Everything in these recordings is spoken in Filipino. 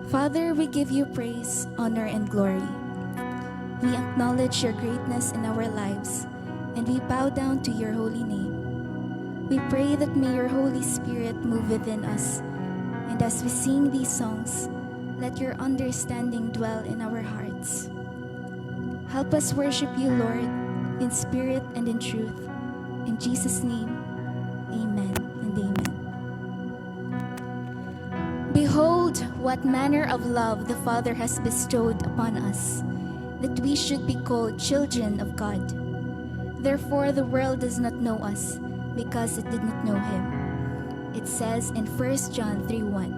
Father, we give you praise, honor, and glory. We acknowledge your greatness in our lives, and we bow down to your holy name. We pray that may your Holy Spirit move within us, and as we sing these songs, let your understanding dwell in our hearts. Help us worship you, Lord, in spirit and in truth. In Jesus' name, amen and amen. Behold, what manner of love the Father has bestowed upon us, that we should be called children of God. Therefore the world does not know us, because it did not know him. It says in 1 John 3:1,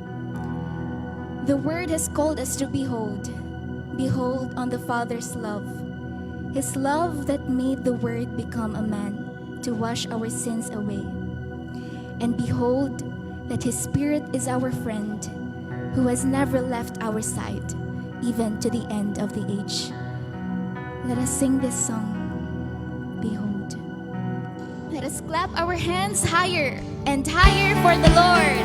the Word has called us to behold on the Father's love, his love that made the Word become a man to wash our sins away. And behold, that his Spirit is our friend, who has never left our side, even to the end of the age. Let us sing this song, Behold. Let us clap our hands higher and higher for the Lord.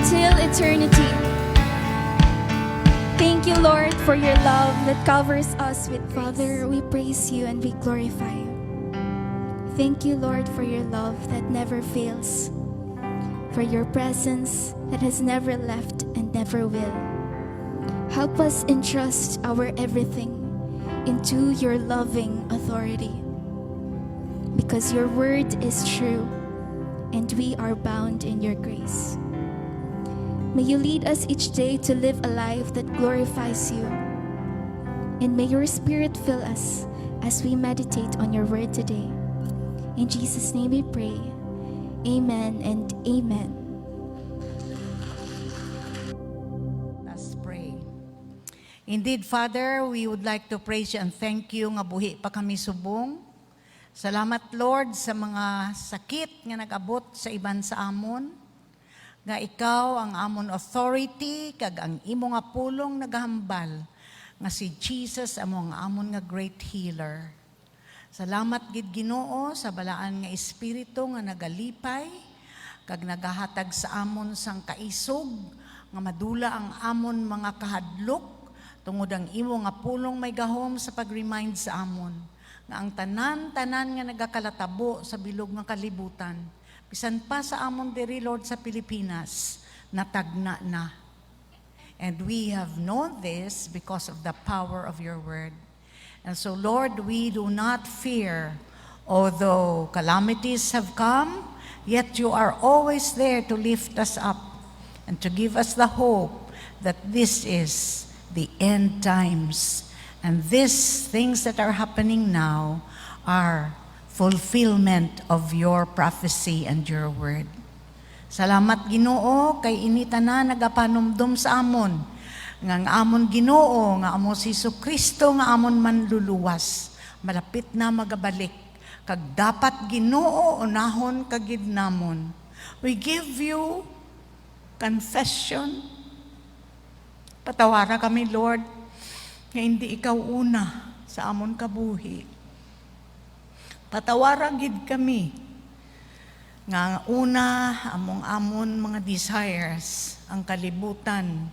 until eternity. Thank you, Lord, for your love that covers us with grace. Father, we praise you and we glorify you. Thank you, Lord, for your love that never fails, for your presence that has never left and never will. Help us entrust our everything into your loving authority, because your word is true and we are bound in your grace. May you lead us each day to live a life that glorifies you, and may your Spirit fill us as we meditate on your word today. In Jesus' name we pray. Amen and amen. Let's pray. Indeed, Father, we would like to praise you and thank you nga buhi pa kami subong. Salamat, Lord, sa mga sakit nga nag-abot sa iban sa amon. Nga ikaw ang amon authority, kag ang imo nga pulong naghambal, nga si Jesus amo nga amon nga great healer. Salamat gid Ginoo sa balaan nga espiritu nga nagalipay, kag nagahatag sa amon sang kaisog, nga madula ang amon mga kahadlok, tungod ang imo nga pulong may gahom sa pag-remind sa amon, nga ang tanan-tanan nga nagakalatabo sa bilog nga kalibutan, bisan pa sa amon diri, Lord, sa Pilipinas, natagna na. And we have known this because of the power of your word. And so, Lord, we do not fear, although calamities have come, yet you are always there to lift us up and to give us the hope that this is the end times. And these things that are happening now are fulfillment of your prophecy and your word. Salamat Ginoo kay inita na nagapanumdum sa amon, nga ang amon Ginoo, nga amo si Jesucristo nga amon manluluwas, malapit na magabalik, kag dapat Ginoo unahon kagid namon. We give you confession. Patawara kami, Lord, nga hindi ikaw una sa amon kabuhi. Patawaran gid kami nga una among mga desires, ang kalibutan,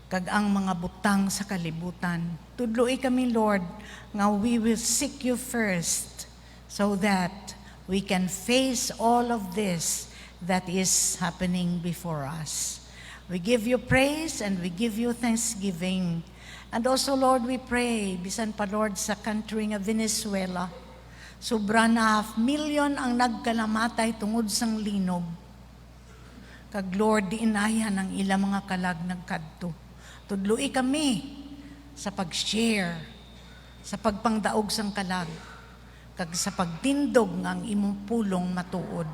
kag ang mga butang sa kalibutan. Tudloy kami, Lord, nga we will seek you first so that we can face all of this that is happening before us. We give you praise and we give you thanksgiving. And also, Lord, we pray, bisan pa, Lord, sa country nga Venezuela, sobra na 500,000 ang nagkalamatay tungod sang linog. Kag Lord, diinayan ang ilang mga kalag nagkadto. Tudloi kami sa pag-share, sa pagpangdaog sang kalag, kag sa pagtindog nga ang imong pulong matuod,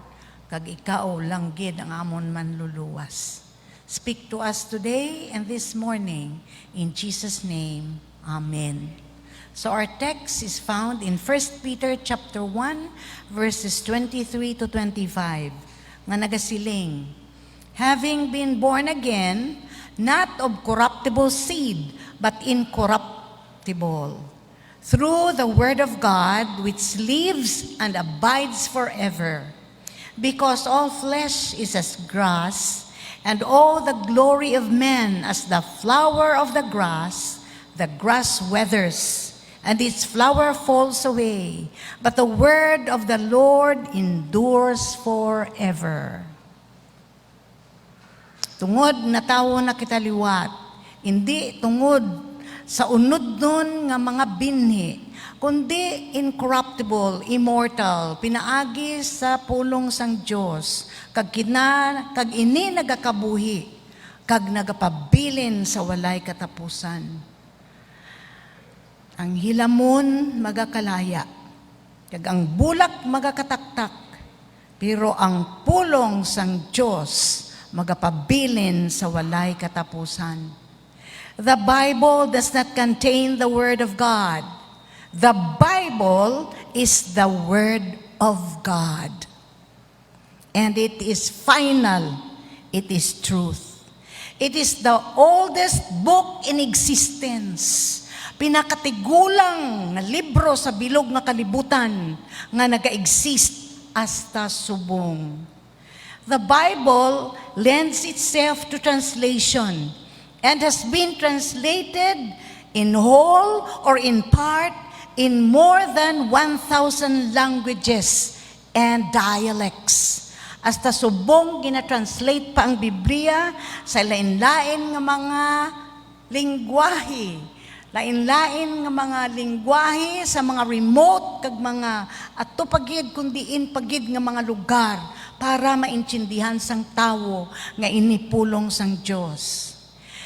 kag ikaw lang gid ang amon manluluwas. Speak to us today and this morning. In Jesus' name, Amen. So our text is found in 1 Peter chapter 1, verses 23 to 25. Nga nagasiling, having been born again, not of corruptible seed, but incorruptible, through the word of God, which lives and abides forever. Because all flesh is as grass, and all the glory of men as the flower of the grass withers, and its flower falls away, but the word of the Lord endures forever. Tungod na tawo na kita liwat, hindi tungod sa unod nun nga mga binhi, kundi incorruptible, immortal, pinaagi sa pulong sang Dios, kag ini nagakabuhi, kag nagapabilin sa walay katapusan. Ang hilamon magakalaya, kag ang bulak magakataktak, pero ang pulong sang Diyos magapabilin sa walay katapusan. The Bible does not contain the Word of God. The Bible is the Word of God. And it is final. It is truth. It is the oldest book in existence. Pinakatigulang na libro sa bilog nga kalibutan nga naga-exist hasta subong. The Bible lends itself to translation and has been translated in whole or in part in more than 1,000 languages and dialects. Hasta subong gina-translate pa ang Biblia sa lain-lain nga mga lingwahe. Lain-lain nga mga lingwahe sa mga remote kag mga ato pagid kundiin pagid nga mga lugar para maintindihan sang tawo nga inipulong sang Dios.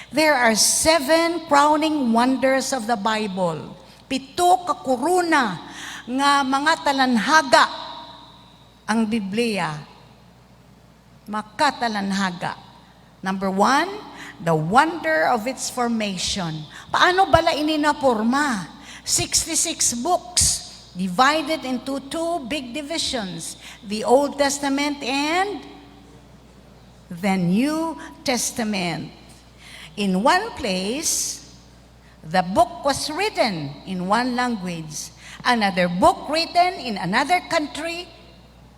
There are 7 crowning wonders of the Bible. 7 ka kuruna nga mga talanhaga ang Biblia. Makatalanhaga. Number 1, the wonder of its formation. Paano bala ini naporma? 66 books divided into 2 big divisions, the Old Testament and the New Testament. In one place, the book was written in one language, another book written in another country,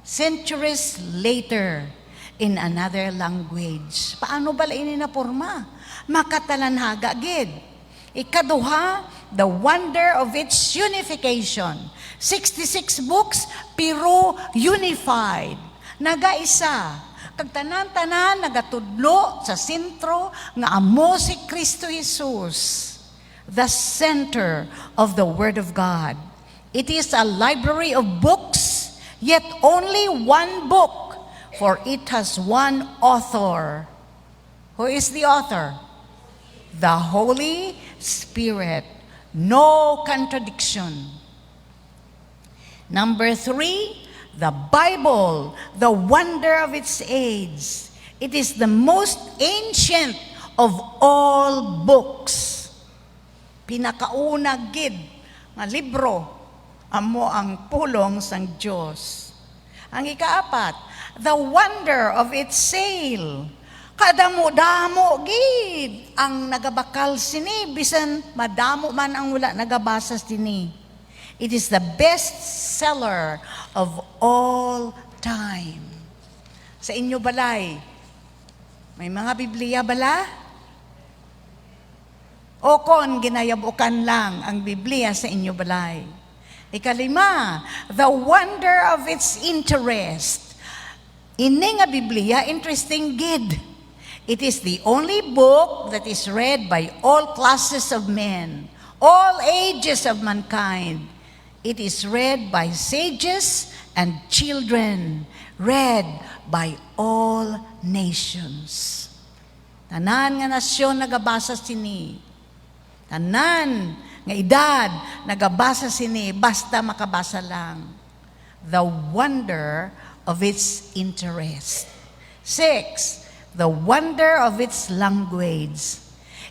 centuries later, in another language. Paano bala ini naporma? Makatalanhaga gid. Ikaduha, the wonder of its unification. 66 books, pero unified. Nagaisa. Kag tanan-tanan nagatudlo sa sentro nga amo si Kristo Jesus, the center of the Word of God. It is a library of books, yet only one book, for it has one author. Who is the author? The Holy Spirit. No contradiction. Number 3, the Bible, the wonder of its age. It is the most ancient of all books. Pinakauna gid nga libro amo ang pulong sang Dios. Ang ikaapat, the wonder of its sale. Kadamo-damo gid ang nagabakal sini bisan madamo man ang wala nagabasa sini. It is the best seller of all time. Sa inyo balay, may mga Biblia bala? O kon ginayabukan lang ang Biblia sa inyo balay. Ikalima, the wonder of its interest. Ini nga Biblia, interesting gid. It is the only book that is read by all classes of men, all ages of mankind. It is read by sages and children, read by all nations. Tanan nga nasyon nagabasa sini. Tanan nga edad nagabasa sini basta makabasa lang. The wonder of its interest. 6, the wonder of its language.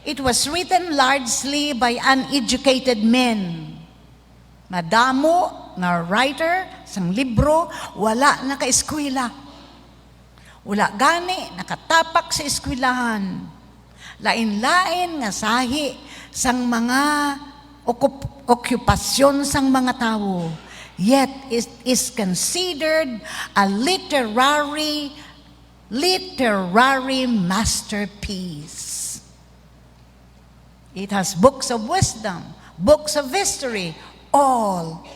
It was written largely by uneducated men. Madamo nga writer sang libro wala naka-eskwela. Wala gani nakatapak sa eskwelahan. Lain-lain nga sahi sang mga okupasyon sang mga tao. Yet it is considered a literary masterpiece. It has books of wisdom, books of history, all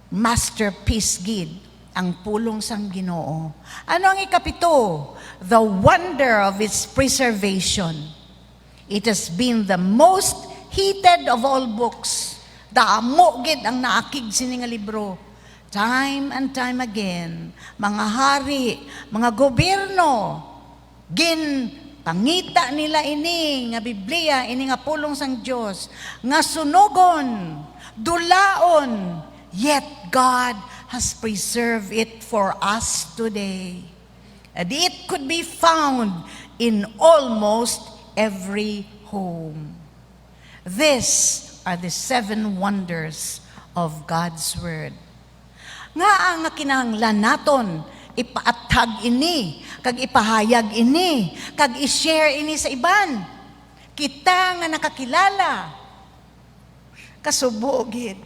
masterpiece gid ang pulong sang Ginoo. Ano ang ikapito? The wonder of its preservation. It has been the most heated of all books. Daamo gid ang naakig sini nga libro. Time and time again, mga hari, mga gobyerno, pangita nila ini nga Biblia, ini nga pulong sang Dios, nga sunugon, dulaon, yet God has preserved it for us today. And it could be found in almost every home. These are the 7 wonders of God's Word. Nga ang kinahanglan naton ipaatag ini, kag ipahayag ini, kag i-share ini sa iban. Kita nga nakakilala, kasubo gid.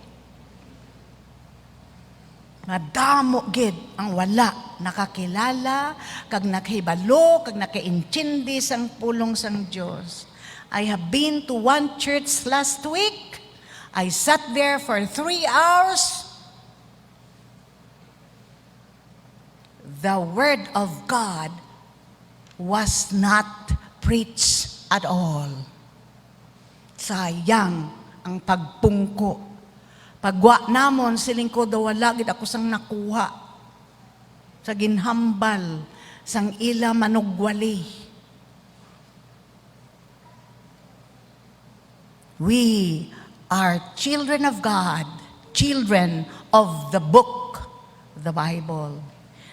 Madamo gid ang wala nakakilala, kag nakahibalo, kag nakaintindi sang pulong sang Dios. I have been to one church last week. I sat there for 3 hours. The word of God was not preached at all. Sayang ang pagpungko. Pagwa namon siling ko daw wala gid ako sang nakuha sa ginhambal sang ila manugwali. We are children of God, children of the book, the Bible.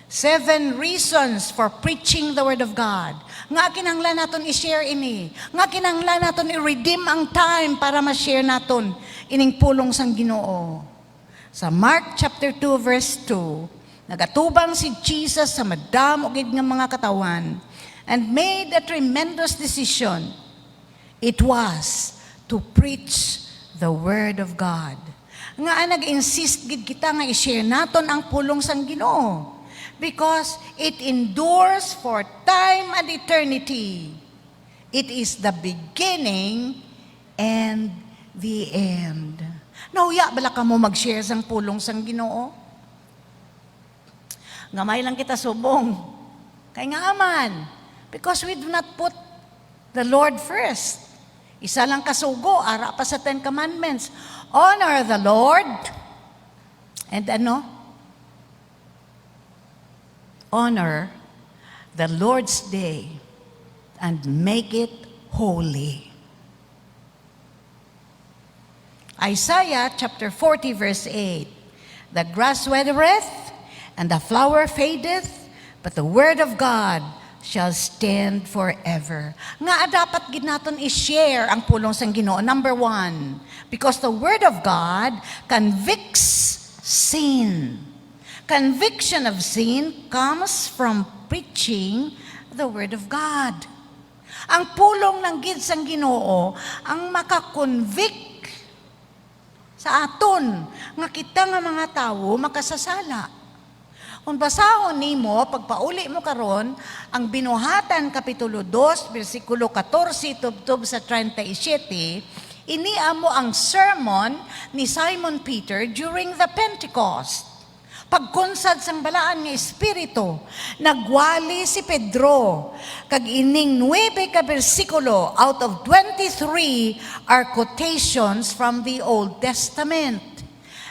7 reasons for preaching the Word of God. Nga kinahanglan naton i-share ini. Nga kinahanglan naton i-redeem ang time para ma-share naton ining pulong sang Ginoo. Sa Mark chapter 2 verse 2, nagatubang si Jesus sa madamo gid nga mga katawan and made a tremendous decision. It was to preach the Word of God. Nga nag-insist gid kita nga i-share naton ang pulong sang Ginoo. Because it endures for time and eternity. It is the beginning and the end. Nauya bala ka mo mag-share sang pulong sang Ginoo? Gamay lang kita subong. Kay nga aman. Because we do not put the Lord first. Isa lang kasugo, ara pa sa 10 Commandments. Honor the Lord. And honor the Lord's day and make it holy. Isaiah chapter 40 verse 8. The grass withereth and the flower fadeth, but the word of God shall stand forever. Nga dapat gid naton i-share ang pulong sang Ginoo. Number 1, because the word of God convicts sin. Conviction of sin comes from preaching the Word of God. Ang pulong ng gid sang Ginoo ang makakonvict sa aton nga kita nga mga tawo makasasala. Kung basahon nimo, pagpauli mo karon ang Binuhatan kapitulo 2 bersikulo 14 tubtob sa 37, ini amo ang sermon ni Simon Peter during the Pentecost. Pagkunsad sang balaan nga espiritu, nagwali si Pedro. Kag ining 9 ka bersikulo out of 23 are quotations from the Old Testament.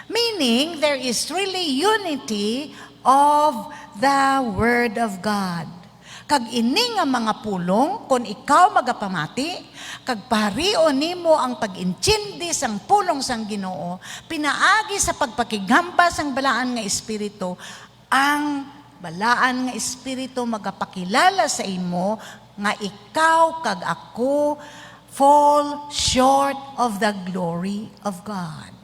Meaning, there is really unity of the Word of God. Kag ini nga mga pulong, kung ikaw magapamati, kag parion nimo ang pag-intindi sang pulong sang Ginoo, pinaagi sa pagpakigamba sang balaan nga espiritu, ang balaan nga espiritu magapakilala sa imo nga ikaw kag ako fall short of the glory of God.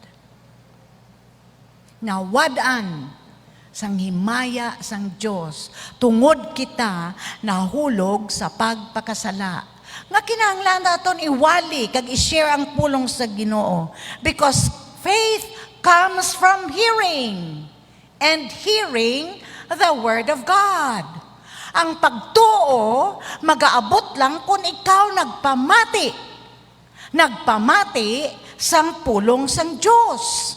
Now, wadan sang himaya sang Dios tungod kita nahulog sa pagpakasala. Nga kinahanglan naton iwali kag i-share ang pulong sa Ginoo because faith comes from hearing and hearing the word of God. Ang pagtuo magaabot lang kung ikaw nagpamati sang pulong sang Dios.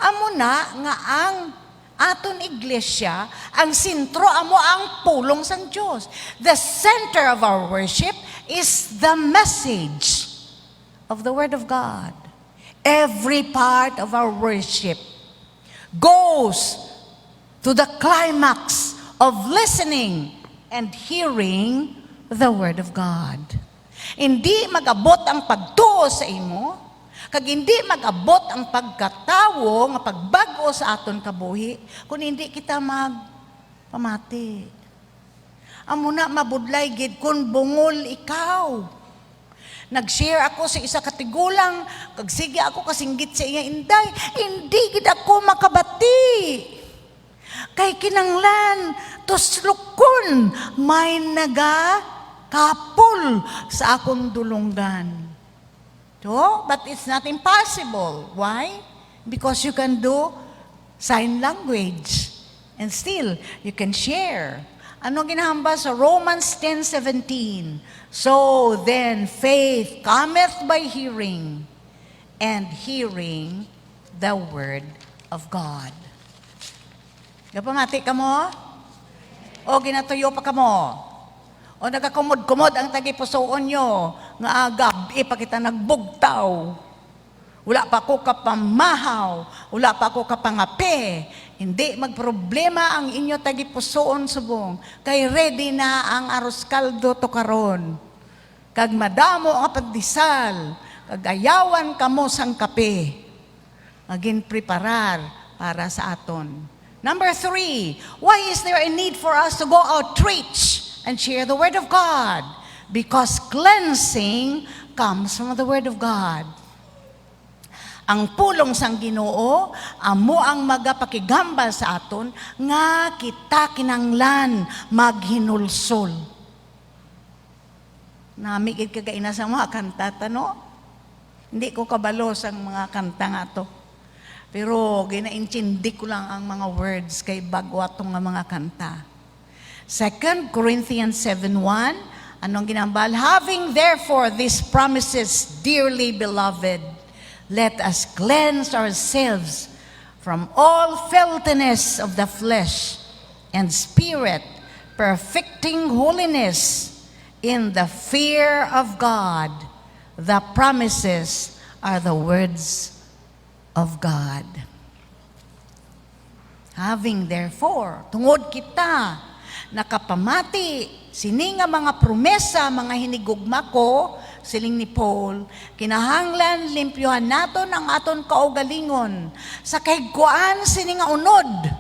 Amo na nga ang aton iglesia, ang sentro amo ang pulong sang Dios. The center of our worship is the message of the Word of God. Every part of our worship goes to the climax of listening and hearing the Word of God. Hindi mag-abot ang pagtuo sa imo, kag hindi mag-abot ang pagkatawo nga pagbago sa aton kabuhi kung hindi kita magpamati. Amo na mabudlay gid kung bungol ikaw. Nag-share ako sa isa katigulang, kag sige ako kasinggit sa iya inday, hindi gid ako makabati. Kay kinanglan tuslukon may nagakapul sa akong dulonggan. So, but it's not impossible. Why? Because you can do sign language. And still, you can share. Ano ginahamba sa Romans 10:17? So then, faith cometh by hearing, and hearing the word of God. Kapamati ka mo? O ginatuyo pa ka mo? O nagakumod-kumod ang tagipusoon nyo, nga gabi pa kita nagbugtaw. Wala pa ko kapamahaw, wala pa ko kapangape. Hindi magproblema ang inyo tagipusoon subong. Kay ready na ang arroz kaldo to karon. Kag madamo ang pagdisal, kag ayawan kamo sang kape. Maging preparar para sa aton. Number 3, why is there a need for us to go out preach and share the Word of God? Because cleansing comes from the Word of God. Ang pulong sang Ginoo amo ang magapakigamba sa aton nga kita kinanglan maghinulsol. Namigid kagaina sa mga kanta tano. Hindi ko kabalo sang mga kanta nga to. Pero ginaintindi ko lang ang mga words kay bagwatong nga mga kanta. 2 Corinthians 7:1, anong ginambal? Having therefore these promises, dearly beloved, let us cleanse ourselves from all filthiness of the flesh and spirit, perfecting holiness in the fear of God. The promises are the words of God. Having therefore, tungod kita, nakapamati, sini nga mga promesa, mga hinigugma ko, siling ni Paul, kinahanglan limpyohan naton ang aton kaugalingon, sa kahigkuan sini nga unod,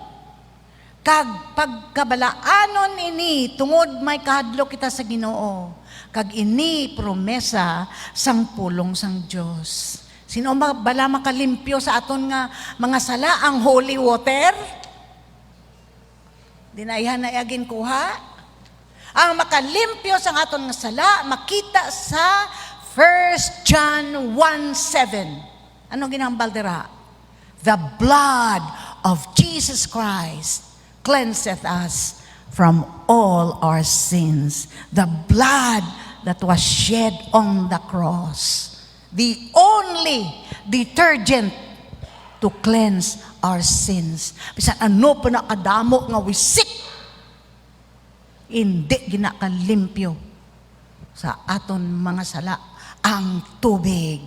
kag pagkabalaanon ini, tungod may kahadlo kita sa Ginoo, kag ini promesa sang pulong sang Dios. Sino bala makalimpyo sa aton nga mga sala ang holy water? Dinaihan na agin kuha. Ang makalimpyo sa aton nga sala, makita sa 1 John 1:7. Ano ginambal dira? The blood of Jesus Christ cleanseth us from all our sins. The blood that was shed on the cross. The only detergent to cleanse our sins. Bisan ano pa na kadamo nga wisik, hindi ginakalimpyo sa aton mga sala ang tubig.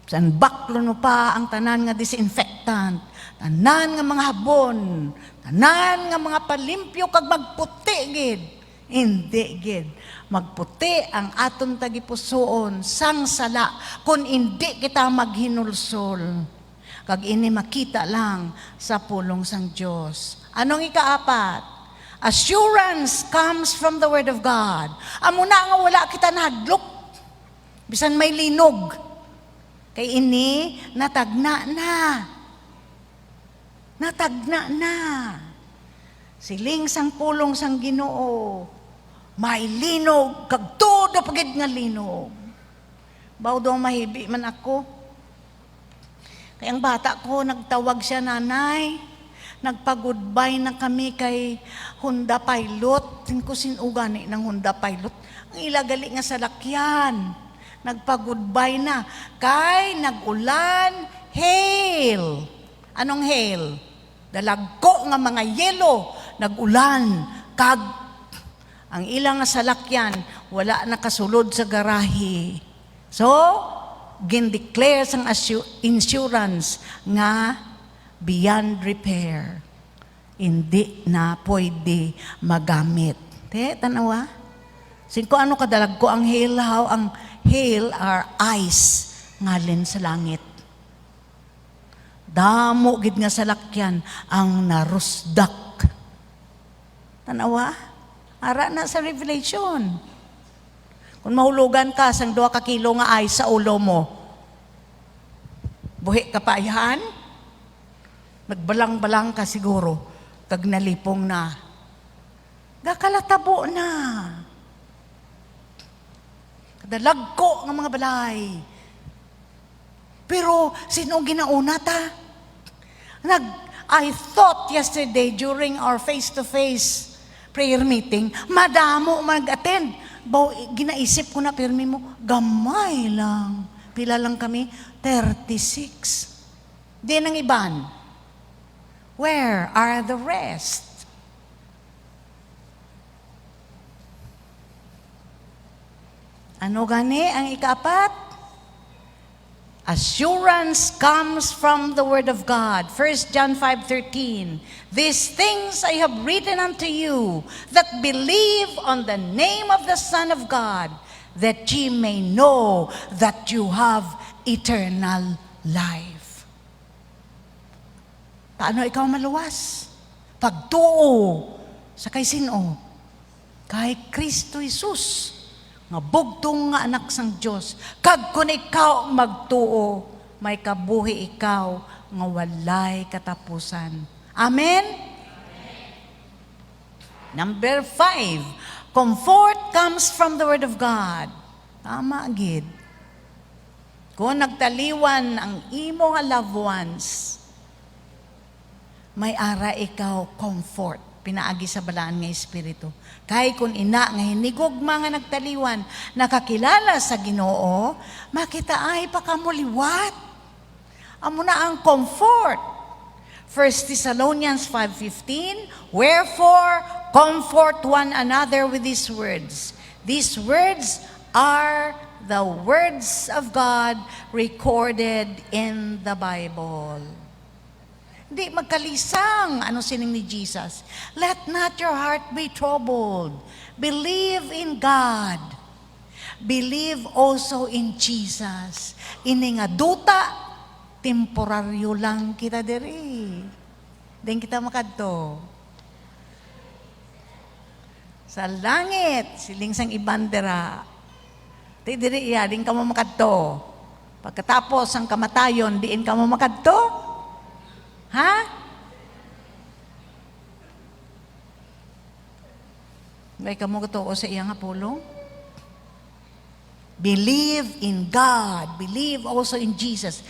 Bisan baklo no pa ang tanan nga disinfectant, tanan nga mga habon, tanan nga mga palimpyo kag magputi gid. Hindi gid magputi ang aton tagipusoon sang sala kun hindi kita maghinulsol. Kag ini makita lang sa pulong sang Dios. Anong ikaapat? Assurance comes from the Word of God. Amo na nga wala kita nahadlok. Bisan may linog. Kay ini natagna na. Natagna na. Siling sang pulong sang Ginoo, may linog, kag todo pagid nga linog. Baw daw mahibi man ako. Kaya ang bata ko, nagtawag siya, nanay. Nagpa-goodbye na kami kay Honda Pilot. Tingin ko sinugani ng Honda Pilot. Ang ilagali nga sa lakyan. Nagpa-goodbye na. Kay nag-ulan, hail. Anong hail? Dalagko nga mga yelo. Nag-ulan, kag ang ilang nga salakyan wala nakasulod sa garahe. So, gindeclare sang insurance nga beyond repair. Hindi na pwede magamit. Tanawa? Sinko ano kadalag ko ang hail, how ang hail are ice ngalin sa langit. Damo gid nga salakyan ang narusdak. Tanawa? Ara na sa Revelation. Kung mahulugan ka sang 2 kilo nga ice sa ulo mo, buhi ka pa yan? Nagbalang-balang ka siguro, kag nalipong na. Gakalatabo na. Kadalagko ng mga balay. Pero sino ginauna ta? I thought yesterday during our face-to-face prayer meeting, madamo mag-attend. Ginaisip ko na, pirmi mo, gamay lang. Pila lang kami? 36. Di nang iban. Where are the rest? Ano gani ang ikaapat? Assurance comes from the Word of God. 1 John 5:13. These things I have written unto you that believe on the name of the Son of God, that ye may know that you have eternal life. Paano ikaw maluwas? Pagtuo sa kay sino? Kay Kristo Jesus. Nga bugtong nga anak sang Diyos. Kag kun ikaw magtuo, may kabuhi ikaw nga walay katapusan. Amen? Number 5, comfort comes from the Word of God. Tama agad. Kung nagtaliwan ang imo nga loved ones, may ara ikaw comfort, pinaagi sa balaan nga Espiritu. Kay kung ina nga hinigog mga nagtaliwan, nakakilala sa Ginoo, makita ay pakamuliwat. Amo na ang comfort. 1 Thessalonians 5:15, wherefore comfort one another with these words. These words are the words of God recorded in the Bible. Hindi magkalisang ano sining ni Jesus. Let not your heart be troubled. Believe in God. Believe also in Jesus. Ini nga duta, temporaryo lang kita diri. Then kita makadto. Sa langit, siling sang ibandera. Di diri iya, din ka mo makadto. Pagkatapos ang kamatayon, diin ka mo makadto. Ha? May kamo totoo sa iya nga pulong? Believe in God. Believe also in Jesus.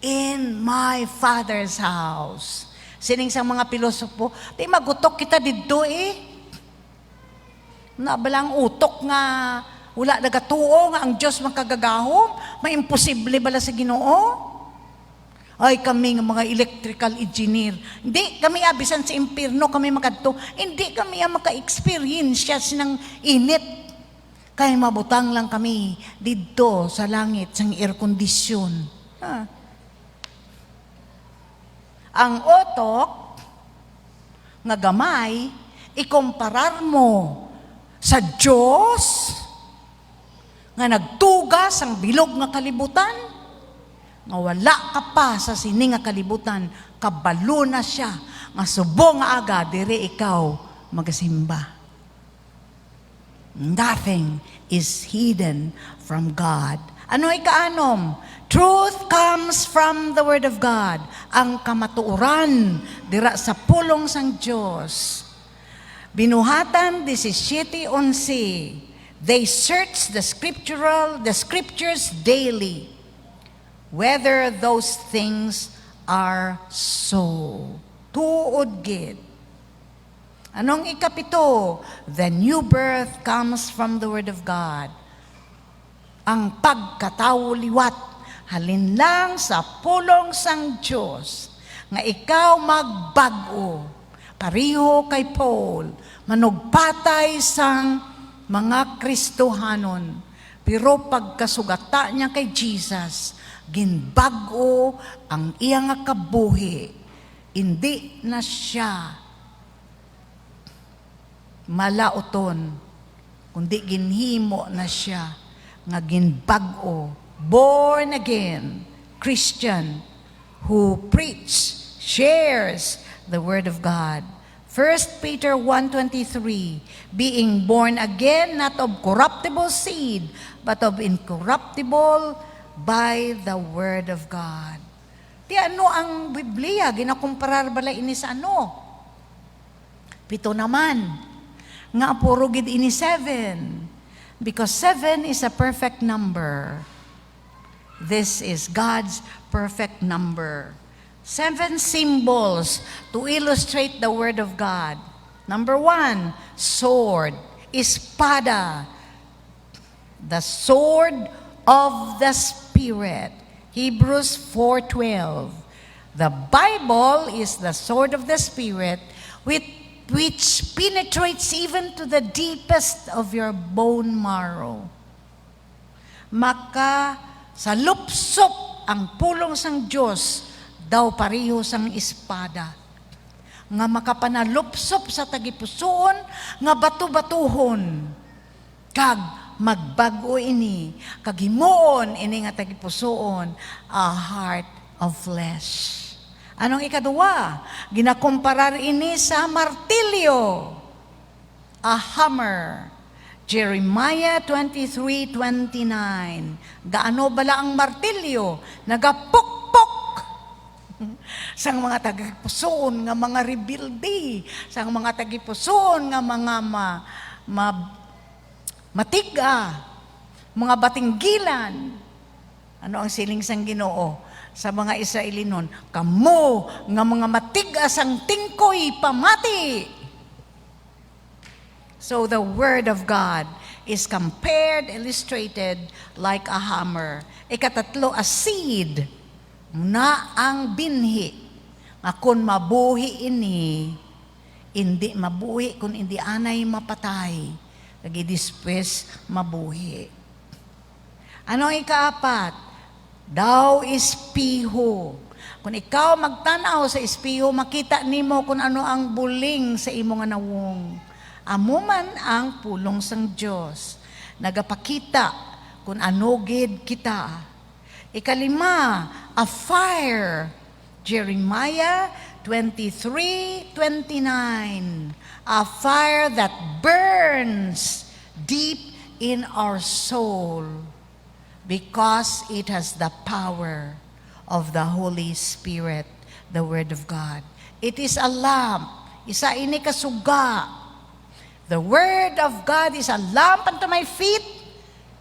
In my Father's house. Sining sa mga pilosopo, di magutok kita dito Nabalang utok nga, wala nagatuo nga ang Diyos makagagahom. May imposible bala sa Ginoo? Ay kami ng mga electrical engineer. Hindi kami abisan sa impyerno kami makadto. Hindi kami maka-experience ng init. Kaya mabutang lang kami dito sa langit sang air condition. Ang otok nga gamay ikomparar mo sa Diyos nga nagtugas ang bilog nga kalibutan. Nga wala ka pa sa sini nga kalibutan, kabalo na siya, nga subo nga aga, dire ikaw magasimba. Nothing is hidden from God. Ano ikaanom? Truth comes from the Word of God. Ang kamatuoran, dira sa pulong sang Diyos. Binuhatan 17:11. They search the scriptures daily, whether those things are so. Tuod gid. Anong ikapito? The new birth comes from the Word of God. Ang pagkatawo liwat, halin lang sa pulong sang Diyos, nga ikaw magbago, pariho kay Paul, manugpatay sang mga Kristohanon, pero pagkasugata niya kay Jesus, ginbago ang iyang kabuhi. Hindi na siya malauton, kundi ginhimo na siya nga ginbago, born again Christian who shares the Word of God. 1 Peter 1:23, being born again, not of corruptible seed, but of incorruptible by the Word of God. Di ano ang Biblia, ginakumparar bala ini sa ano? 7 naman. Nga puro gid ini 7. Because 7 is a perfect number. This is God's perfect number. 7 symbols to illustrate the Word of God. Number 1, sword, espada, the sword of the Spirit. Hebrews 4:12. The Bible is the sword of the Spirit which penetrates even to the deepest of your bone marrow. Salupsop ang pulong sang Diyos daw pareho sang espada. Nga makapanalupsop sa tagipusoon, nga batu-batuhon. Kag magbago ini, kag himuon ini nga tagipusoon, a heart of flesh. Anong ikaduwa? Ginakomparar ini sa martilyo, a hammer. Jeremiah 23:29. Gaano bala ang martilyo? Nagapukpok sang mga tagipusoon nga mga rebuildi, sang mga tagipusoon nga mga matiga, mga batinggilan. Ano ang siling sang Ginoo sa mga Israelinon? Kamo nga mga matiga sang tingkoy pamati. So the Word of God is compared, illustrated like a hammer. Ikatatlo, a seed na ang binhi. Kung mabuhi ini, hindi mabuhi, kung hindi anay mapatay, lagi dispwes mabuhi. Ano ang ikaapat? Daw espiho. Kung ikaw magtanaw sa espiho, makita nimo kung ano ang buling sa imo nga nawong. Amo man ang pulong sang Dios. Nagapakita kung ano gid kita. Ikalima, a fire. Jeremiah 23:29. A fire that burns deep in our soul because it has the power of the Holy Spirit, the Word of God. It is a lamp. Isa ini kasuga. The Word of God is a lamp unto my feet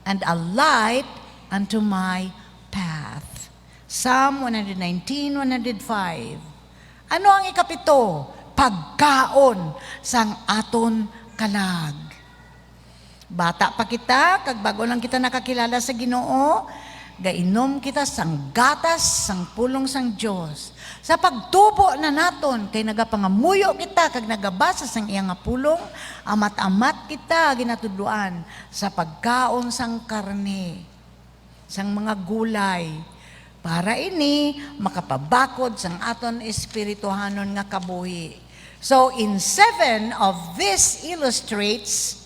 and a light unto my path. Psalm 119, 105. Ano ang ikapito? Pagkaon sang aton kalag. Bata pa kita, kag bago lang kita nakakilala sa Ginoo, gainom kita sang gatas, sang pulong sang Dios. Sa pagtubo na naton, kay nagapangamuyo kita, kag nagabasa sang iyang nga pulong, amat-amat kita ginatudluan sa pagkaon sang karne, sang mga gulay, para ini makapabakod sang aton espirituhanon nga kabuhi. So in 7 of this illustrates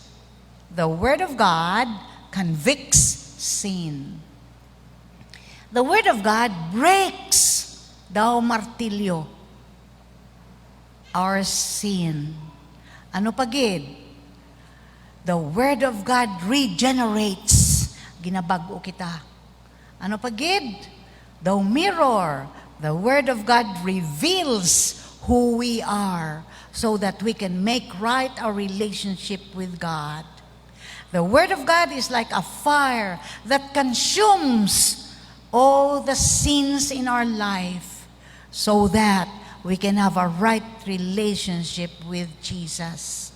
the Word of God convicts sin. The Word of God breaks daw martilyo our sin. Ano pagid? The Word of God regenerates. Ginabago kita. Ano pagid? The mirror. The Word of God reveals who we are so that we can make right our relationship with God. The Word of God is like a fire that consumes all the sins in our life so that we can have a right relationship with Jesus.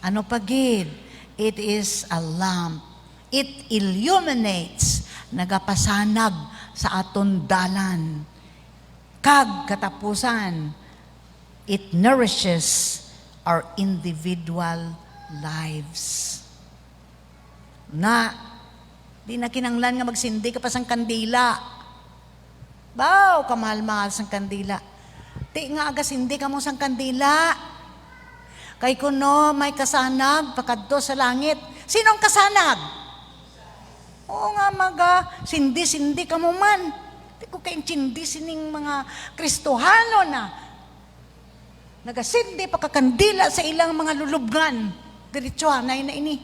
Ano pagid? It is a lamp. It illuminates, nagapasanag sa aton dalan. Kag katapusan, it nourishes our individual lives. Na, di na kinanglan nga magsindi ka pa sang kandila. Baw, kamahal-mahal sang kandila. Di nga agasindi ka mo sang kandila. Kay kuno may kasanag, pakadto sa langit. Sinong kasanag? Oo nga sindi-sindi ka mo man. Di ko kayong sindi sining mga Kristohano na. Nagasindi pakakandila sa ilang mga lulubgan. Diretsuhan na ini.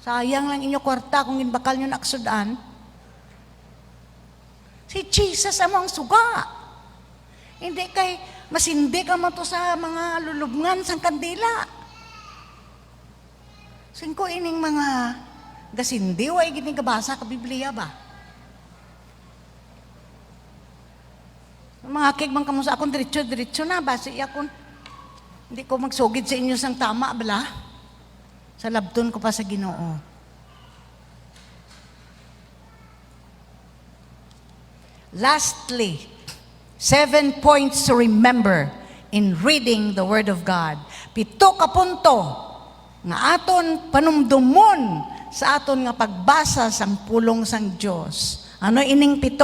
Sayang lang inyo kwarta kung inbakal nyo naksudan. Si Jesus amang suga. Hindi kay masindi ka mo to sa mga lulubngan sang kandila. Singko ining mga gasindi, ay gining kabasa ka Biblia ba? Mga kigman kamo sa akong diretso na, basi akon. Hindi ko magsugid sa inyo sang tama, bala. Sa labton ko pa sa Ginoo. Lastly, 7 points to remember in reading the Word of God. 7 ka punto nga aton panumdumon sa aton nga pagbasa sang pulong sang Dios. Ano ining 7?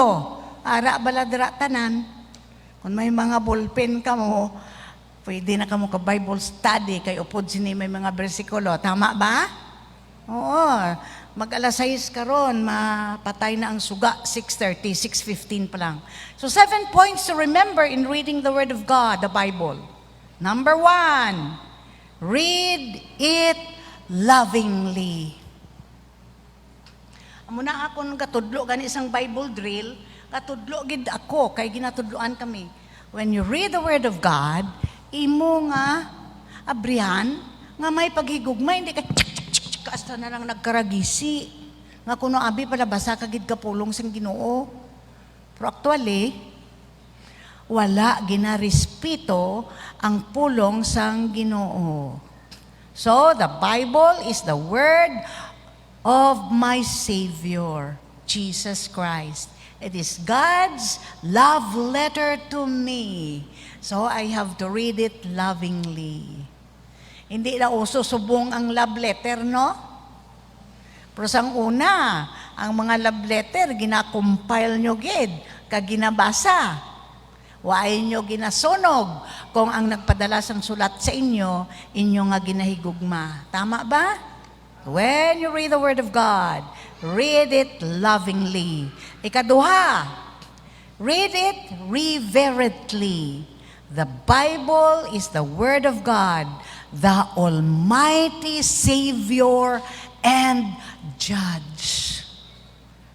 Ara bala dira tanan. Kung may mga ballpen ka mo, pwede na ka mo ka Bible study kay upod sini may mga bersikulo. Tama ba? Oo. Mag-alas 6 karon, mapatay na ang suga, 6:30, 6:15 pa lang. So 7 points to remember in reading the Word of God, the Bible. Number 1, read it lovingly. Amo na akong katudlo gani isang Bible drill, katudlo gid ako kay ginatudloan kami. When you read the Word of God, imo nga abrihan nga may paghigugma, hindi ka kaasta na lang nagkaragisi. Nga kuno abi pala basa kagid kapulong sang Ginoo. Pero actually, wala ginarespito ang pulong sang Ginoo. So, the Bible is the word of my Savior, Jesus Christ. It is God's love letter to me. So, I have to read it lovingly. Hindi na uso subong ang love letter, no? Pero sang una, ang mga love letter, gina-compile nyo gid, kag ginabasa. Waay nyo ginasunog kung ang nagpadala sang sulat sa inyo, inyo nga ginahigugma. Tama ba? When you read the Word of God, read it lovingly. Ikaduha, read it reverently. The Bible is the Word of God, the Almighty Savior and Judge.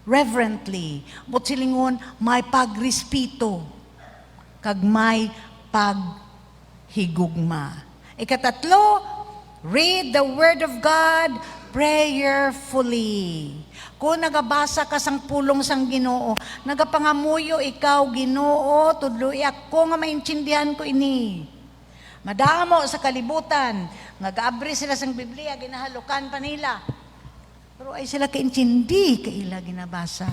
Reverently. But silingon, may pagrespeto. Kag may paghigugma. Ikatatlo, read the Word of God prayerfully. Kung nagabasa ka sang pulong sang Ginoo, nagapangamuyo ikaw, Ginoo, tudloy ako nga maintindihan ko ini. Madamo sa kalibutan, nag-abri sila sang Biblia, ginahalukan pa nila. Pero ay sila kaintindi, kaila ginabasa.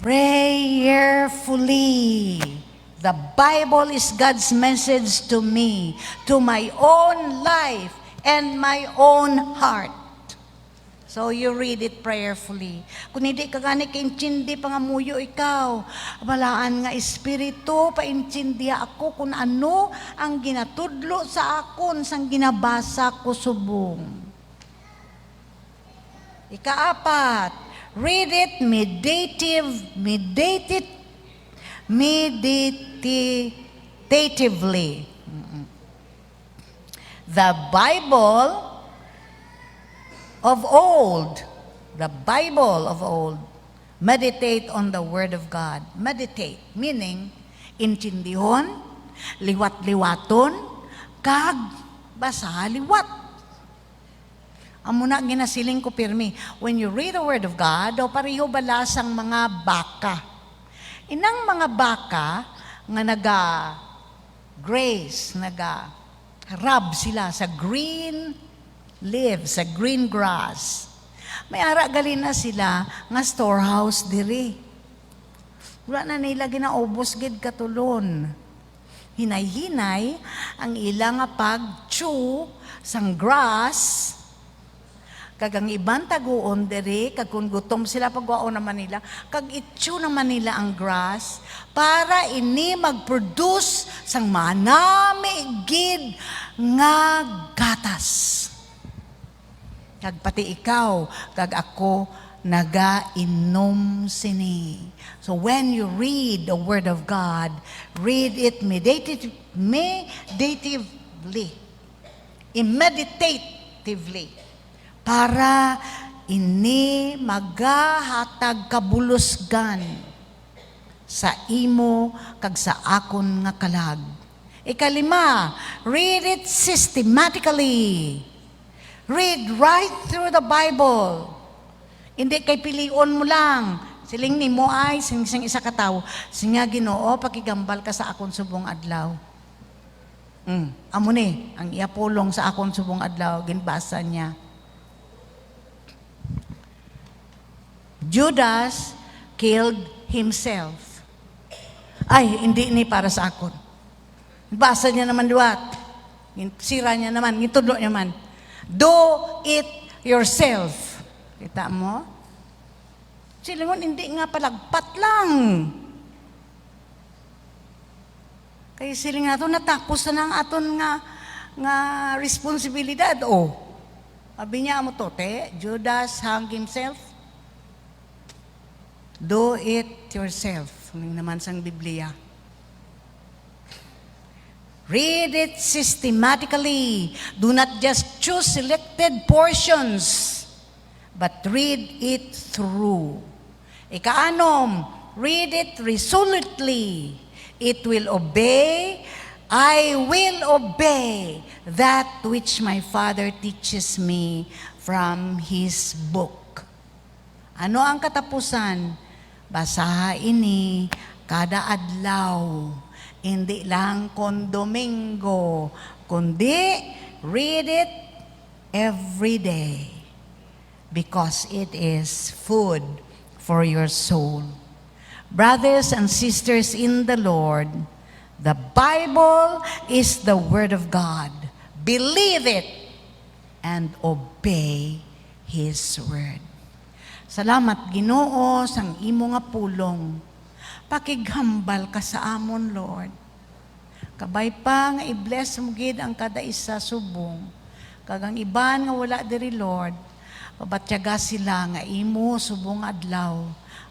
Prayerfully. The Bible is God's message to me, to my own life, and my own heart. So you read it prayerfully. Kung hindi ka gani kaintindi pangamuyo ikaw, balaan nga espiritu, paintindiha ako kung ano ang ginatudlo sa akon sang ginabasa ko subong. Ikaapat, read it meditatively. The Bible of old, meditate on the Word of God. Meditate, meaning, intindihon, liwat-liwaton, kag basa liwat. Amo na ginasiling ko pirmi. When you read the Word of God, o pareho balasang mga baka. Inang mga baka nga naga-graze, naga-rub sila sa green leaves, sa green grass. May ara gali na sila nga storehouse diri. Wala na nila ginaubos gid katulon. Hinay-hinay ang ilang pag-chew sang grass. Kagang ibang taguon diri, kag kung gutom sila pagwaon naman nila, kag itchew naman nila ang grass para ini mag-produce sang manami gid nga gatas. Kag pati ikaw, kag ako, naga-inom sini. So when you read the Word of God, read it meditatively, para ini magahatag kabulusgan sa imo kag sa akon nga kalag. Ikalima, read it systematically. Read right through the Bible. Hindi kay pilion mo lang. Siling ni mo ay, sing isa ka tao, singa Ginoo, pakigambal ka sa akon subong adlaw. Amo ni, ang iapulong sa akon subong adlaw, ginbasa niya. Judas killed himself. Ay, hindi ni para sa akon. Basa niya naman duwat. Sira niya naman, ngitudlo niya man. Do it yourself. Kita mo? Silingon, hindi nga palagpat lang. Kaya siling nato natapos na ng aton nga responsibilidad. Oh, sabi niya mo to, Judas hung himself. Do it yourself. Huling naman sang Biblia. Read it systematically. Do not just choose selected portions, but read it through. Ikaanom, read it resolutely. It will obey, I will obey that which my Father teaches me from His book. Ano ang katapusan? Basahin ni kada adlaw. Hindi lang kon Domingo, kundi read it every day. Because it is food for your soul. Brothers and sisters in the Lord, the Bible is the Word of God. Believe it and obey His Word. Salamat Ginoo sang imo nga pulong. Pakighambal ka sa amon, Lord. Kabay pa nga i-bless mo gid ang kada isa subong. Kagang iban nga wala diri, Lord. Pabatyaga sila nga imo subong adlaw.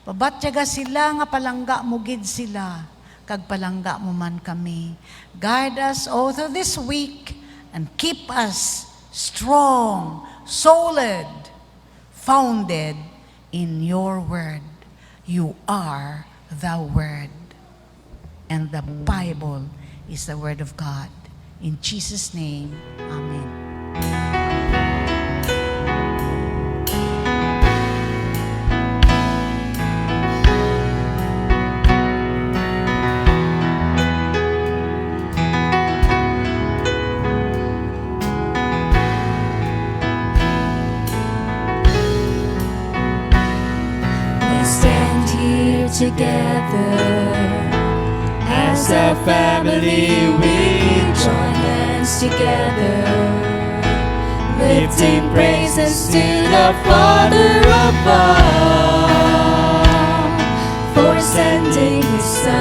Pabatyaga sila nga palangga mo gid sila. Kag palangga mo man kami. Guide us all through this week and keep us strong, solid, founded in your word. You are the word. And the Bible is the word of God. In Jesus' name, amen. Together As a family we join hands together, lifting praises to the Father above for sending His Son.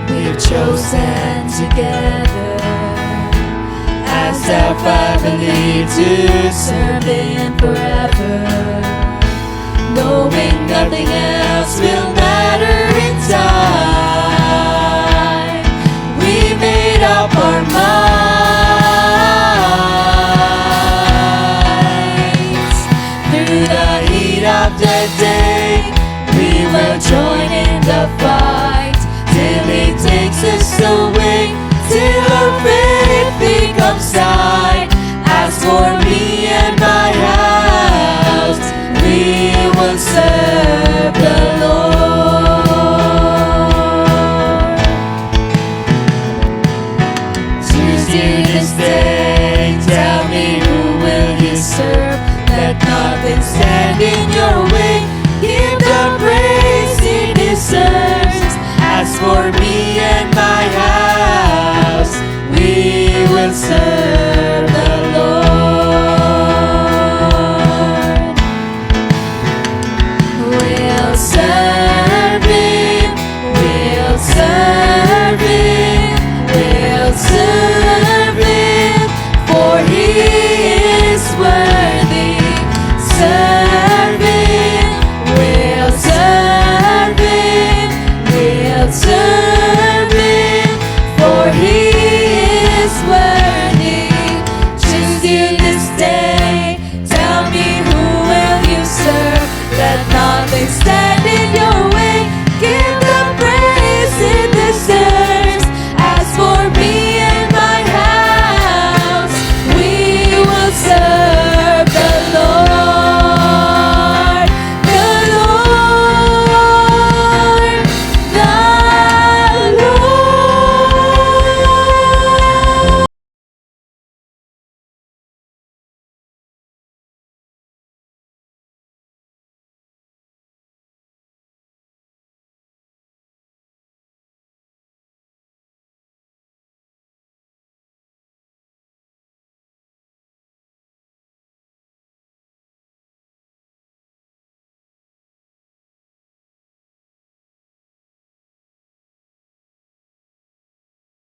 We've chosen together as a family to serve Him forever, knowing nothing else will matter in time. We made up our minds. Through the heat of the day, we will join in the fight till He takes us away, till our faith becomes sight.